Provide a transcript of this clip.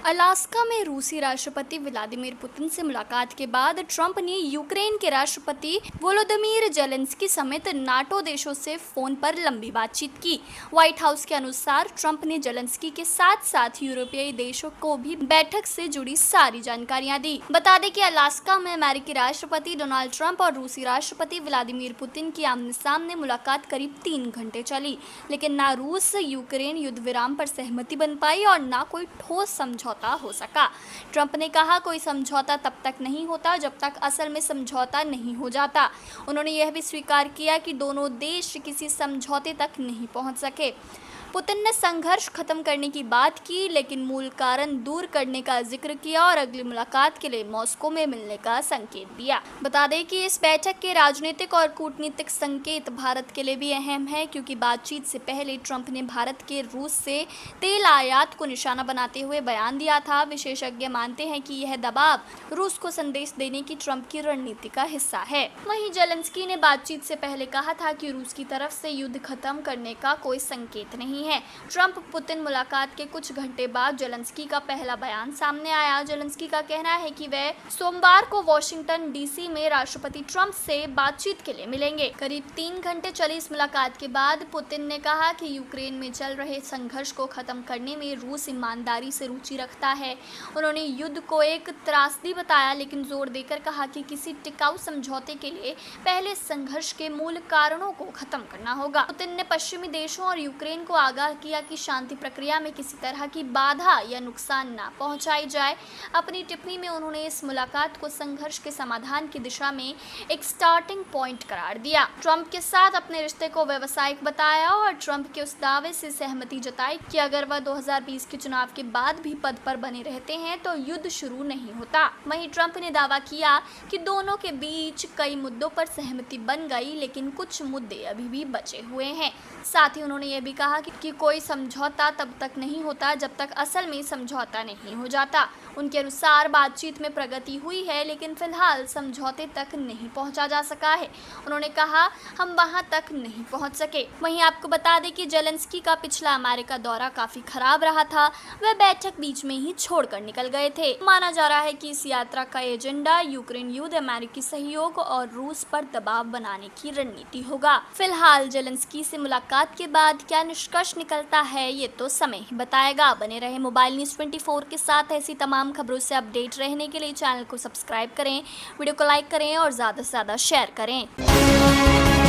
Alaska में रूसी राष्ट्रपति व्लादिमीर पुतिन से मुलाकात के बाद ट्रंप ने यूक्रेन के राष्ट्रपति वोलोदिमीर जेलेंस्की समेत नाटो देशों से फोन पर लंबी बातचीत की। व्हाइट हाउस के अनुसार ट्रंप ने जेलेंस्की के साथ साथ यूरोपीय देशों को भी बैठक से जुड़ी सारी जानकारियां दी। बता दें कि अलास्का में अमेरिकी राष्ट्रपति डोनाल्ड ट्रंप और रूसी राष्ट्रपति व्लादिमीर पुतिन की आमने सामने मुलाकात करीब 3 घंटे चली, लेकिन ना रूस यूक्रेन युद्ध विराम पर सहमति बन पाई और ना कोई ठोस समझौता हो सका। ट्रंप ने कहा, कोई समझौता तब तक नहीं होता जब तक असल में समझौता नहीं हो जाता। उन्होंने यह भी स्वीकार किया कि दोनों देश किसी समझौते तक नहीं पहुंच सके। पुतिन ने संघर्ष खत्म करने की बात की, लेकिन मूल कारण दूर करने का जिक्र किया और अगली मुलाकात के लिए मॉस्को में मिलने का संकेत दिया। बता दें कि इस बैठक के राजनीतिक और कूटनीतिक संकेत भारत के लिए भी अहम है, क्योंकि बातचीत से पहले ट्रंप ने भारत के रूस से तेल आयात को निशाना बनाते हुए बयान दिया था। विशेषज्ञ मानते हैं कि यह दबाव रूस को संदेश देने की ट्रंप की रणनीति का हिस्सा है। वहीं जेलेंस्की ने बातचीत से पहले कहा था कि रूस की तरफ से युद्ध खत्म करने का कोई संकेत नहीं है। ट्रंप पुतिन मुलाकात के कुछ घंटे बाद जेलेंस्की का पहला बयान सामने आया। जेलेंस्की का कहना है कि वह सोमवार को वॉशिंगटन डीसी में राष्ट्रपति ट्रंप से बातचीत के लिए मिलेंगे। करीब 3 घंटे चली इस मुलाकात के बाद पुतिन ने कहा कि यूक्रेन में चल रहे संघर्ष को खत्म करने में रूस ईमानदारी से रुचि रखता है। उन्होंने युद्ध को एक त्रासदी बताया, लेकिन जोर देकर कहा कि किसी टिकाऊ समझौते के लिए पहले संघर्ष के मूल कारणों को खत्म करना होगा। पुतिन ने पश्चिमी देशों और यूक्रेन को आगाह किया कि शांति प्रक्रिया में किसी तरह की बाधा या नुकसान ना पहुंचाई जाए। अपनी टिप्पणी में उन्होंने इस मुलाकात को संघर्ष के समाधान की दिशा में एक स्टार्टिंग पॉइंट करार दिया। ट्रंप के साथ अपने रिश्ते को व्यावसायिक बताया और ट्रंप के उस दावे से सहमति जताई कि अगर वह 2020 के चुनाव के बाद भी पद पर बने रहते हैं तो युद्ध शुरू नहीं होता। वहीं ट्रंप ने दावा किया कि दोनों के बीच कई मुद्दों पर सहमति बन गई, लेकिन कुछ मुद्दे अभी भी बचे हुए हैं। साथ ही उन्होंने यह भी कहा कि कोई समझौता तब तक नहीं होता जब तक असल में समझौता नहीं हो जाता। उनके अनुसार बातचीत में प्रगति हुई है, लेकिन फिलहाल समझौते तक नहीं पहुंचा जा सका है। उन्होंने कहा, हम वहां तक नहीं पहुंच सके। वहीं आपको बता दें कि जेलेंस्की का पिछला अमेरिका दौरा काफी खराब रहा था। वह बैठक बीच में ही छोड़कर निकल गए थे। माना जा रहा है कि इस यात्रा का एजेंडा यूक्रेन युद्ध, अमेरिकी सहयोग और रूस पर दबाव बनाने की रणनीति होगा। फिलहाल जेलेंस्की से मुलाकात के बाद क्या निष्कर्ष निकलता है, ये तो समय ही बताएगा। बने रहे मोबाइल न्यूज़ 24 के साथ। ऐसी तमाम खबरों से अपडेट रहने के लिए चैनल को सब्सक्राइब करें, वीडियो को लाइक करें और ज़्यादा से ज़्यादा शेयर करें।